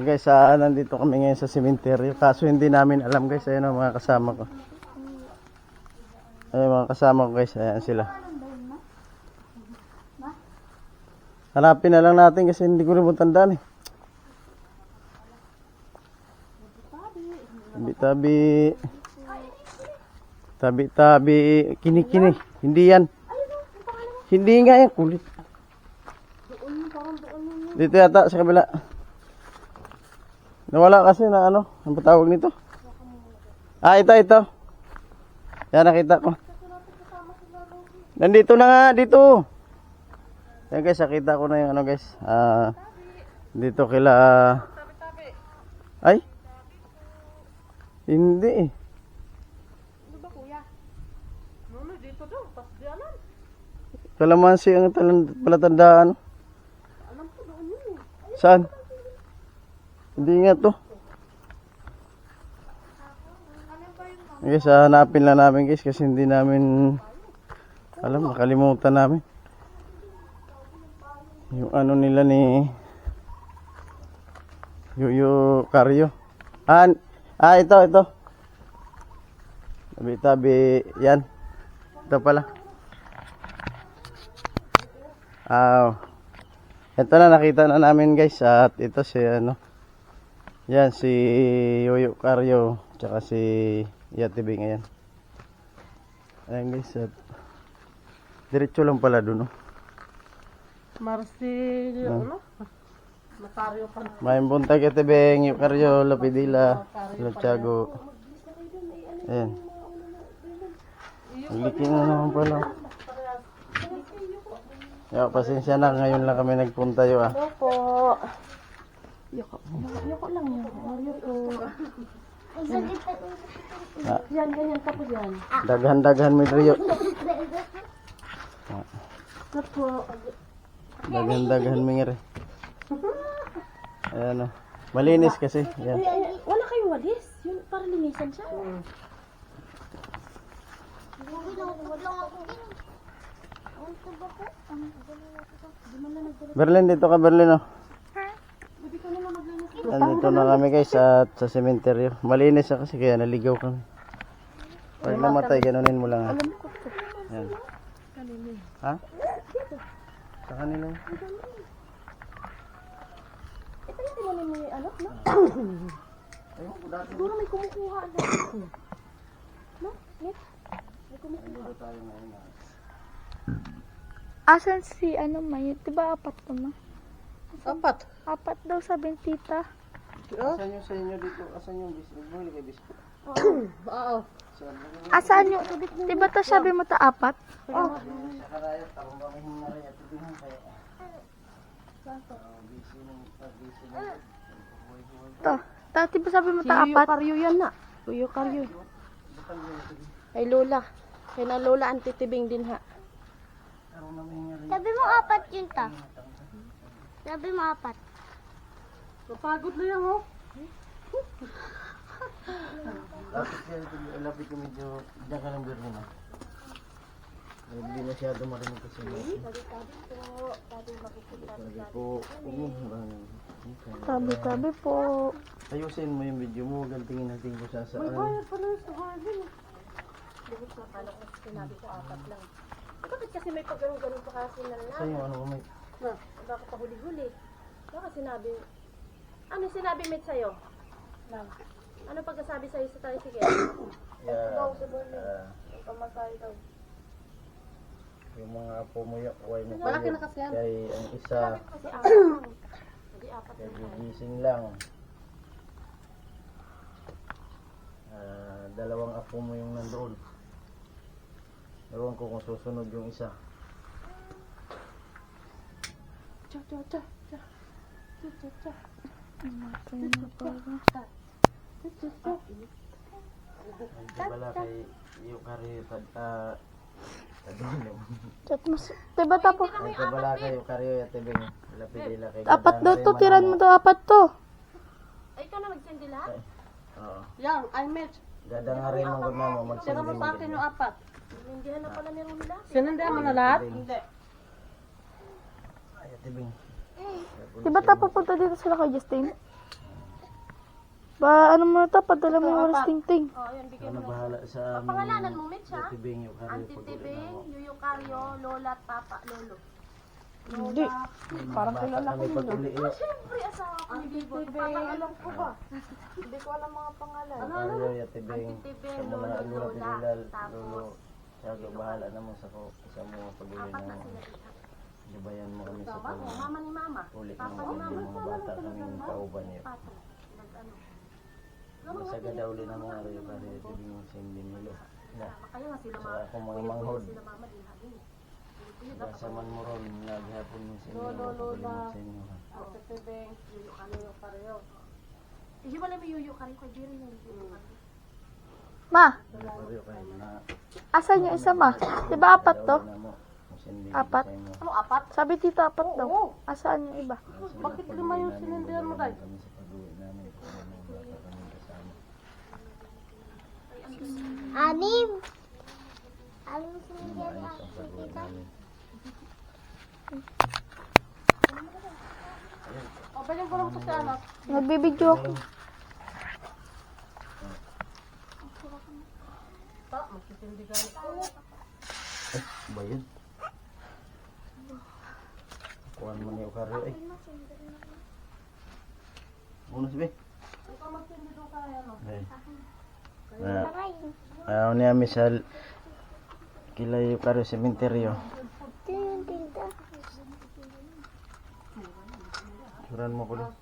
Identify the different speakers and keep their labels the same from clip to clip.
Speaker 1: Guys, nandito kami ngayon sa sementeryo. Kaso hindi namin alam guys. Ayan ang mga kasama ko. Ayan mga kasama ko guys. Ayan sila. Hanapin na lang natin kasi hindi ko rin mo tandaan eh. Tabi-tabi. Tabi-tabi. Kini-kini. Hindi yan. Hindi nga yan. Kulit. Dito yata sa kabila. Nawala kasi na ano. Ang patawag nito. Ito. Yan nakita ko. Nandito na nga. Dito. Yan guys, nakita ko na yung ano guys. Dito kila ay hindi eh.
Speaker 2: Ano ba kuya? Ano dito daw? Pasyalan.
Speaker 1: Kalamansi ang palatandaan.
Speaker 2: Alam ko doon yun eh.
Speaker 1: Saan? Hindi nga to. Guys, hanapin lang namin guys kasi hindi namin alam, nakalimutan namin. Yung ano nila ni Yuyo Karyo. Ito. Tabi-tabi. Yan. Ito pala. Ito na nakita na namin guys. At ito si ano. Yan si Yuyo Karyo. Tsaka si Yatibing. Ayan. Ayan guys. At diretso lang pala dun.
Speaker 2: Marcel, ano? Mataryo pa.
Speaker 1: May buntag Yatibing, Yuyo Karyo, Lapidila, Luchago. Ayan. Nagliking na naman pala. Pasensya na, ngayon lang kami nagpunta yun
Speaker 2: Hello po. Yoko lang yan. Mario po. Yan, ganyan. Tapos yan.
Speaker 1: Daghan-daghan mo Rio.
Speaker 2: Ito po.
Speaker 1: Daghan-daghan mo nga rin. Ayan o. Malinis kasi. Yan.
Speaker 2: Wala kayong walis. Yun, para linisan siya.
Speaker 1: Berlin, dito ka Berlin o. Nandito na kami guys at sa sementeryo. Malinis na kasi kaya naligaw kami. Pag namatay, ganunin mo lang ha. Yan. Ha? Sa kanila.
Speaker 2: Ito yung tinanin mo yung ano, no? Siguro may kumukuha. No? Net? May kumukuha.
Speaker 3: Asan si ano May? Diba apat naman?
Speaker 2: Apat.
Speaker 3: Apat daw sabi ng tita.
Speaker 1: Asan yung sa inyo dito? Asan yung biscuit? Bumili kay biscuit.
Speaker 2: Oo.
Speaker 3: Asan yung, diba to sabi mo ta apat?
Speaker 2: Oh.
Speaker 1: Sa karayot, tapos kami hinari at tubingin kaya.
Speaker 3: To. Tati ba sabi mo
Speaker 2: Si
Speaker 3: ta
Speaker 2: Yuyo
Speaker 3: apat?
Speaker 2: Karyo yan na. Yuyo Karyo. Ay Lola. Kaya na Lola ang titibing din ha.
Speaker 4: Sabi mo apat yun ta. Sabi mo apat.
Speaker 2: Napagod na yan oh.
Speaker 1: Lapit ko medyo dyan ka ng Berlin ha. Hindi masyado marinig kasi sabi po
Speaker 3: Tabi-tabi po.
Speaker 1: ayusin mo yung video mo, gantingin natin ko sa saan.
Speaker 2: Bayad pala yung sa garden oh. Bakit sa kala ko sinabi ko apat lang. Bakit kasi may pagganong-ganong pa kasi na lang?
Speaker 1: Saan yung ano mo may
Speaker 2: Bakit pa huli-huli? Bakit sinabi? Ano sinabi mate sa'yo? Ano pagkasabi sa'yo sa tayo? Sige. Pamasay daw.
Speaker 1: yung mga apo mo yung kuhay mo
Speaker 2: Malaki na kasi yan.
Speaker 1: kaya ang isa
Speaker 2: Kasi apat. Hindi apat.
Speaker 1: kaya gigising lang. Dalawang apo mo yung nandoon. Ewan ko kung susunod yung isa.
Speaker 2: Cha.
Speaker 1: Bala kay yung kari
Speaker 3: Chat mo. Diba tapos?
Speaker 1: bala kay yung kari at tibing lapidila kay
Speaker 3: Apat daw to. Tiran mo daw apat to.
Speaker 2: Ay, ikaw na magsendi lahat?
Speaker 1: Oo.
Speaker 2: Yan, I met.
Speaker 1: Gada nga rin mo gud mo
Speaker 2: Sira mo sa akin
Speaker 1: magsindi.
Speaker 2: yung apat.
Speaker 4: Hindihan na pala meron nila.
Speaker 2: Sinundan mo na lahat? Hindi.
Speaker 1: Ay tibing.
Speaker 3: Diba ta pupunta dito sila kay Justin? Ba, ano mo ito? Padala mo yung walas ting-ting.
Speaker 2: Oh, ayun, bigay
Speaker 1: Ano
Speaker 2: mo na.
Speaker 1: bahala sa amin.
Speaker 2: Pangalanan mo, Mitch, ha?
Speaker 1: Tibing yung karyo.
Speaker 2: Auntie Tibing, Yuyo Karyo, Lola at Papa, Lolo.
Speaker 3: Hindi.
Speaker 1: Parang kilala ko yun.
Speaker 2: Siyempre, asawa ko ni Bibo. Alam ko ba? Hindi ko alam mga pangalan.
Speaker 1: Karyo, Yatibing.
Speaker 2: Auntie Tibing,
Speaker 1: Sa mga
Speaker 2: Lolo,
Speaker 1: Lula
Speaker 2: Lola.
Speaker 1: Pililal.
Speaker 2: Tapos,
Speaker 1: Lolo. Sago, bahala naman sa ko. Sa mga pag-uli
Speaker 2: apat na
Speaker 1: ng
Speaker 2: sila.
Speaker 1: gabayan mo kami sa
Speaker 2: Oh,
Speaker 1: pag
Speaker 2: mama ni mama.
Speaker 1: ulit ng
Speaker 2: Papa ni mama.
Speaker 1: mga bata kaming kauban niyo.
Speaker 2: Pati. Nag-ano.
Speaker 1: Masaga daw ulit ng mga karyo karyo. Tibing yung sindi nilo. Na.
Speaker 2: Kaya nga sila
Speaker 1: Sa
Speaker 2: mama.
Speaker 1: akong mga manghod.
Speaker 2: Sila mama din hagin.
Speaker 1: Basa man mo ron. Naghapon mo sa inyo. Pag-uli mo sa inyo.
Speaker 2: Auntie Tibing, Yuyo Karyo. Ihiwalay mo Yuyo Karyo kay Jerry yung Yuyo Karyo.
Speaker 3: Ma,
Speaker 1: Karyo kayo na.
Speaker 3: asan yung isa, ma? Di ba apat to? Apat?
Speaker 2: Ano, apat?
Speaker 3: Sabi dito apat daw. Asaan yung iba?
Speaker 1: Bakit lima yung sinindihan mo dahil? Kami sa pag-uwi namin. Kung ano yung bata kami kasama.
Speaker 4: Anim. Anim sinigyan
Speaker 1: Maayos ang pag-uwi namin.
Speaker 2: O, baling ko lang to sa anak.
Speaker 3: Nagbibidyo ako.
Speaker 2: Pa, magsisindigan.
Speaker 1: Ba yun? Kuhan mo niyo karyo eh. Uno sabi?
Speaker 2: Ikaw magsindigan kaya, no?
Speaker 1: Ayaw niya misal kilay yung karyo sementeryo. Suran mo ko lang.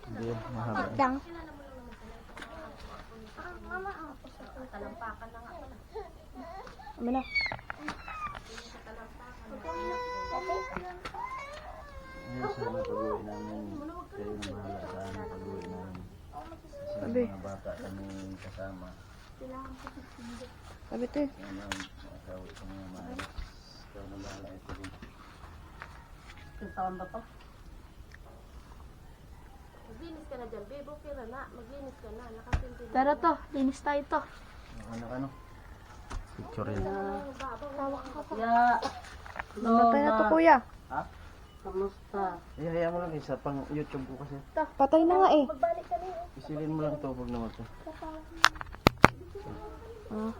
Speaker 1: Hindi yun, mahaba.
Speaker 4: Dang.
Speaker 2: Talampakan na nga pala.
Speaker 3: Amin na.
Speaker 1: Ayun, sana pag-uwi namin. Kayo na bahala sa amin pag-uwi namin. Kasi
Speaker 3: Sabi.
Speaker 1: mga bata kami kasama.
Speaker 3: Sabi ito eh.
Speaker 1: Yan ang makakawit sa mga maayos. Ikaw na bahala ito rin.
Speaker 2: Sintawan ba to? Maglinis ka na dyan, babe. Okay na na. Maglinis ka na. Nakasindi na.
Speaker 3: Tara to, linis tayo to.
Speaker 1: Ano? Picture yun.
Speaker 3: Patay na to, kuya.
Speaker 2: Kamusta?
Speaker 1: Ihaya mo lang isa pang YouTube ko kasi.
Speaker 3: Patay na nga eh.
Speaker 2: Magbalik ka na eh.
Speaker 1: Isilin mo lang to pag naman to.
Speaker 3: Ah.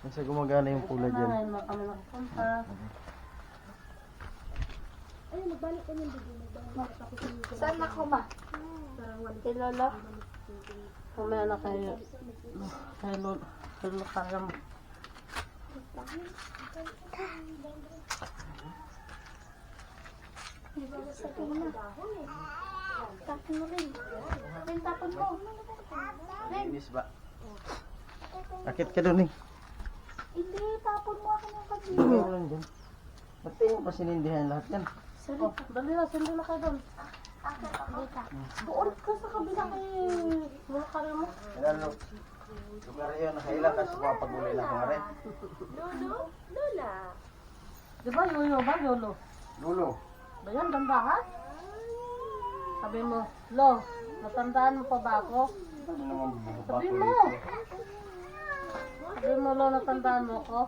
Speaker 1: Kasi gumagana yung pula dyan.
Speaker 2: Ayun, kami nakapunta. Ayun, magbalik ka niyan, baby. Magbalik ako sa iyo.
Speaker 3: Saan na ko, ma? Kay Lola.
Speaker 2: Kumaya na kayo. Kay Lolo. Kay Lolo kaya mo.
Speaker 3: Tapon mo rin. Tapon mo.
Speaker 1: Linis ba? Akit ka doon eh.
Speaker 3: Hindi, tapon mo ako ng kabila.
Speaker 1: Hindi mo lang dyan. Ba't tayo pa sinindihan lahat yan?
Speaker 2: Oh, dali na, sindi na kayo doon. Doon ka sa kabila kay Lolo kaya mo.
Speaker 1: Lalo. Lugar yun, nakailan ka sa mga pag-uli na kumari.
Speaker 2: Lolo? Lola.
Speaker 5: Di ba yoyo ba yolo?
Speaker 1: Lulo.
Speaker 5: Ba yan, dandahan? Sabi mo, Lo, natandaan mo pa ba ako?
Speaker 1: Ano naman bubato
Speaker 5: Sabi mo. Sabi mo, Lo, natandaan mo ako?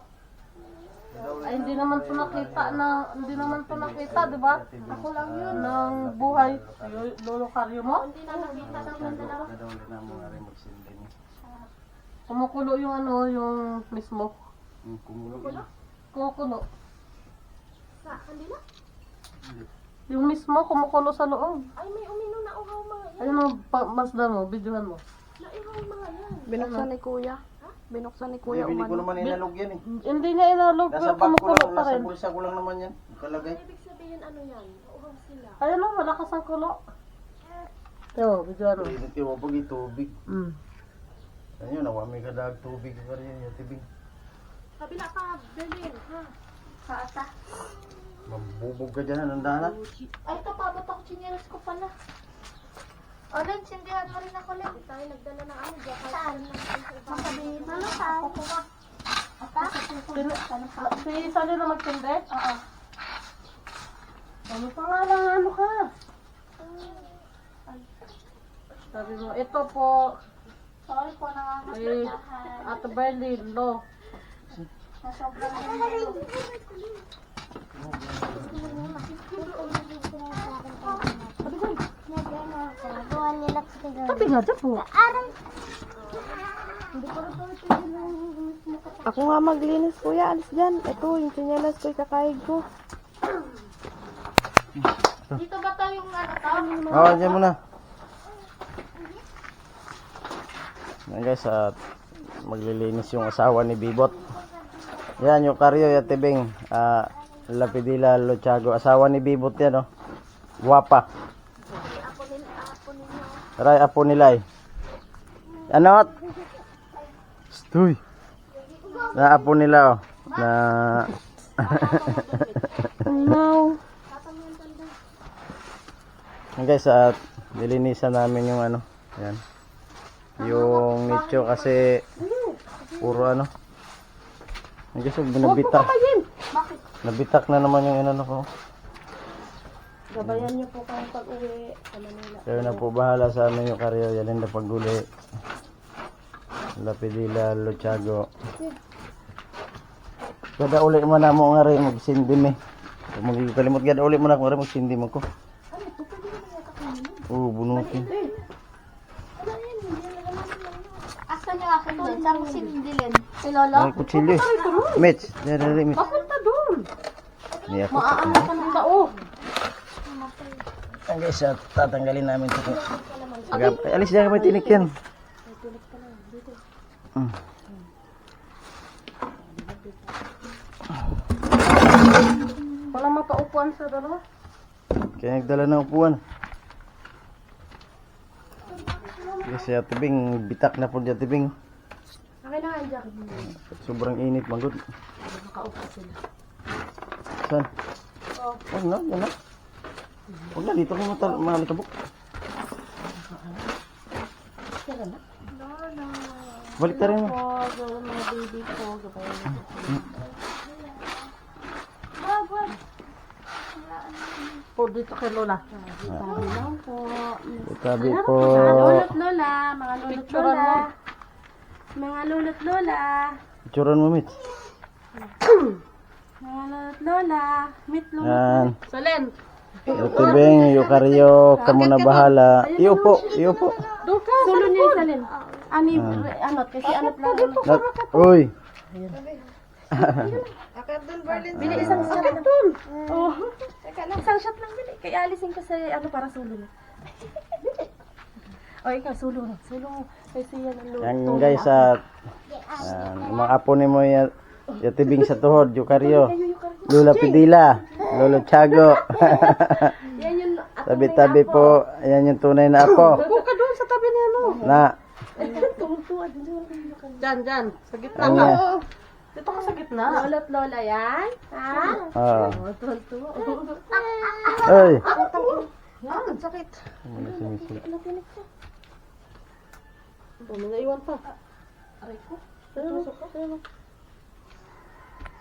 Speaker 5: Ay, hindi naman to nakita, di ba? Ako lang yun, ng buhay. Lolo Karyo mo?
Speaker 2: Hindi na nakita ng mga dalawa.
Speaker 1: Nadawali na mga rin magsindi niya.
Speaker 5: Kumukulo yung ano, yung mismo.
Speaker 1: Kumulo yun.
Speaker 5: Kumukulo.
Speaker 2: Sa kanila?
Speaker 5: Yung mismo, kumukulo sa loob.
Speaker 2: Ay, may uminom na uhaw mga yan.
Speaker 5: Ayun o, masdan mo, videohan mo.
Speaker 2: Naihaw mga yan.
Speaker 3: Binuksan ni kuya. Binuksan ni kuya
Speaker 1: Hindi ko
Speaker 3: umano.
Speaker 1: naman inalog yan eh.
Speaker 5: Hindi niya inalog,
Speaker 1: Nasa
Speaker 5: pero
Speaker 1: bag ko
Speaker 5: kumukulo
Speaker 1: lang,
Speaker 5: pa
Speaker 1: nasa
Speaker 5: rin.
Speaker 1: bulsa ko lang naman yan. Nakalagay.
Speaker 2: Ibig sabihin ano yan? Uhaw sila.
Speaker 5: Ayun o, malakas ang kulo. Yo, videohan mo.
Speaker 1: Hindi mo pag tubig.
Speaker 5: Mm.
Speaker 1: Ano yun, nawami ka dag tubig ka rin yung tibig.
Speaker 2: Kabila pa, Berlin, ha?
Speaker 3: Sa ata.
Speaker 1: Mabubog ka dyan, nandahan na.
Speaker 3: Ay, ito pa, ba't ako chinelas ko pala? O, Len, sindihan mo rin ako, Len.
Speaker 2: Hindi tayo nagdala ng ano, Jakarta.
Speaker 3: Saan? Masabihin mo lang, saan? Ata?
Speaker 5: Si Sally na magtindi?
Speaker 3: Oo.
Speaker 5: Ano pa nga lang, ano ka? Sabi mo, ito po,
Speaker 3: Sorry po,
Speaker 5: kay
Speaker 3: nangangasahan.
Speaker 5: Ate Berlin, Lo.
Speaker 3: Nasobrang
Speaker 4: Nagawa nila
Speaker 5: Tabi nga dyan po.
Speaker 2: Ako nga maglinis kuya, alis dyan. Ito, yung sinyalas ko, ikakaig ko.
Speaker 3: Dito ba tayo yung ano to?
Speaker 1: Oo, dyan muna. Yan guys, at maglilinis yung asawa ni Bibot. Yan, yung Karyo, yung Tibing. Lapidila Lochago. Asawa ni Bibot yan, oh. Guwapa. Aray, apo nila eh. Ano? Stoy. Na apo nila, oh. Na...
Speaker 2: No.
Speaker 1: Yan guys, at nilinisan namin yung ano. Yan. Yung nicho kasi puro ano. Yan guys, binabitak. Nabitak na naman yung inano ko.
Speaker 2: Gabayan niyo po kayong pag-uwi sa Manila.
Speaker 1: Kayo na po bahala sa amin yung karyo. Yan na paguli. Lapidila Lochago. Kada uli mo na mo nga rin magsindim eh. Magkalimot kada uli mo na kung rin magsindim ako. Oo, bunutin.
Speaker 3: Asan yung akin doon? Saan mo sinindilin? Si Lolo?
Speaker 1: Ay, kutsilyo eh. Mitch, dali, Mitch.
Speaker 5: Papunta doon.
Speaker 1: Niya po.
Speaker 5: Maaano ka ng tao.
Speaker 1: Ang guys, tatanggalin namin ito. Ay, alis dyan kami tinik yan.
Speaker 5: Walang mapaupuan sa dalawa.
Speaker 1: Kaya nagdala ng upuan. Kasi Tibing, bitak na po dyan Tibing.
Speaker 2: Akin na nga dyan.
Speaker 1: Sobrang init, magod.
Speaker 5: Nakaupo sila.
Speaker 1: Saan? Huwag na, yan na. Huwag na, dito ko malikabok. Balik ka rin mo.
Speaker 5: Gawin mga baby ko. Gabayan ko. Po dito kay Lola.
Speaker 2: Sabi lang po.
Speaker 1: Sabi po.
Speaker 2: Mga lulot lola, mga lulot
Speaker 5: Picturean
Speaker 2: lola.
Speaker 5: mo.
Speaker 2: Mga lulot lola.
Speaker 1: Ituran mo, Mitch.
Speaker 2: Mga lulot lola. Meet lola.
Speaker 1: Yan.
Speaker 5: Salen.
Speaker 1: Tibing, yung karyo, kamo na bahala. Iupo, iupo.
Speaker 5: Doon ka.
Speaker 2: Sulo niya yung salin. Anot, kasi anot lang.
Speaker 1: Uy.
Speaker 2: Bili isang shot lang. Oh. Isang shot lang bili. Kaya alisin ko sa para sulo na. O ikaw, sulo na. Sulo mo. Kasi yan ang luto.
Speaker 1: Yan guys, at mga apo ni mo yung Tibing sa tuhod, yung karyo. Lula Pidila, Lolo Chago.
Speaker 2: Yan yung
Speaker 1: Tabi-tabi po, ayan yung tunay na apo.
Speaker 5: Doon ka doon sa tabi niya, no?
Speaker 1: Na,
Speaker 2: tumutuwa.
Speaker 5: Dyan. Sa gitna
Speaker 1: ano
Speaker 5: ka.
Speaker 1: yan?
Speaker 5: Dito ka sa gitna.
Speaker 2: Lolot lola yan. Ha?
Speaker 1: Oo.
Speaker 2: Tuwa.
Speaker 1: Ay.
Speaker 2: Ang sakit.
Speaker 1: Ano si Missy?
Speaker 5: May naiwan pa.
Speaker 2: Aray ko.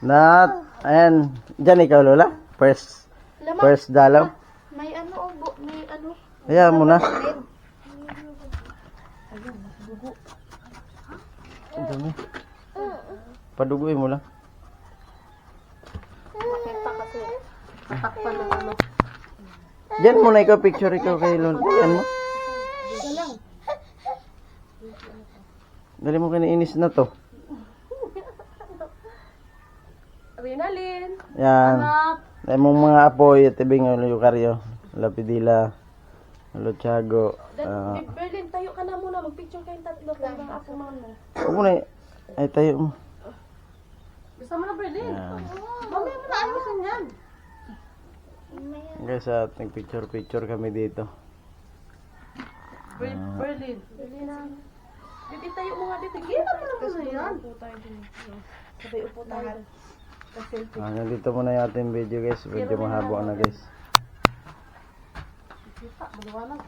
Speaker 1: Nat, ayan. Diyan ikaw, Lola? First dalaw?
Speaker 3: May ano, may ano.
Speaker 1: Hayaan mo na. Ang dami. Paduguin mo lang.
Speaker 2: Makita kasi.
Speaker 5: Tatakpan ng ano.
Speaker 1: Diyan mo na ikaw, picture ikaw kay Lola. Diyan mo. Dali mo kiniinis na to.
Speaker 2: Rinalyn.
Speaker 1: Yan. Ay mong mga apoy, Tibing, yung karyo. Lapidila, Lochago.
Speaker 2: Berlin, tayo ka na muna. Mag-picture kayong tatlo. Kaya mga apo mo.
Speaker 1: Huwag mo na, ay tayo mo.
Speaker 5: Gusto mo na, Berlin?
Speaker 1: Yan.
Speaker 5: Mamaya mo na ayusin yan.
Speaker 1: Guys, at nagpicture-picture kami dito.
Speaker 5: Berlin.
Speaker 2: Bibi, tayo mo nga dito.
Speaker 5: Kita mo na muna yan.
Speaker 2: Upo tayo din. Sabay upo tayo. Ka-selfie.
Speaker 1: Nandito muna yung ating video guys. Medyo mahaba na guys.
Speaker 5: Kita, maliwanag.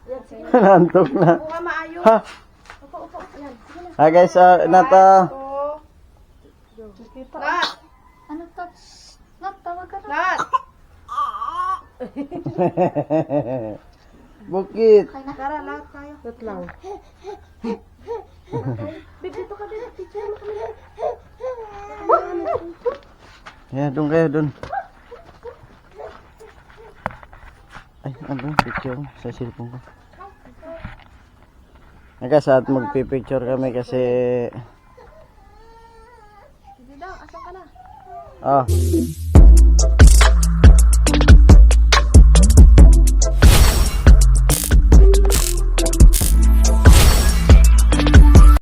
Speaker 2: Yan, sige.
Speaker 1: Nantok na.
Speaker 2: Upo nga maayos.
Speaker 1: Ha?
Speaker 2: Upo. Yan, sige na.
Speaker 1: Ha guys, nata.
Speaker 5: Kita.
Speaker 3: Ano to? Nat, tawag ka na.
Speaker 2: Nat!
Speaker 1: Bukit.
Speaker 2: Tara, lahat tayo.
Speaker 5: Wait lang.
Speaker 2: Bib, dito ka din. Picture mo kami.
Speaker 1: Yan, doon kayo, doon. Ay, ano, picture sa cellphone ko. Guys, at magpipicture kami kasi
Speaker 2: Hindi daw, asan ka na?
Speaker 1: ah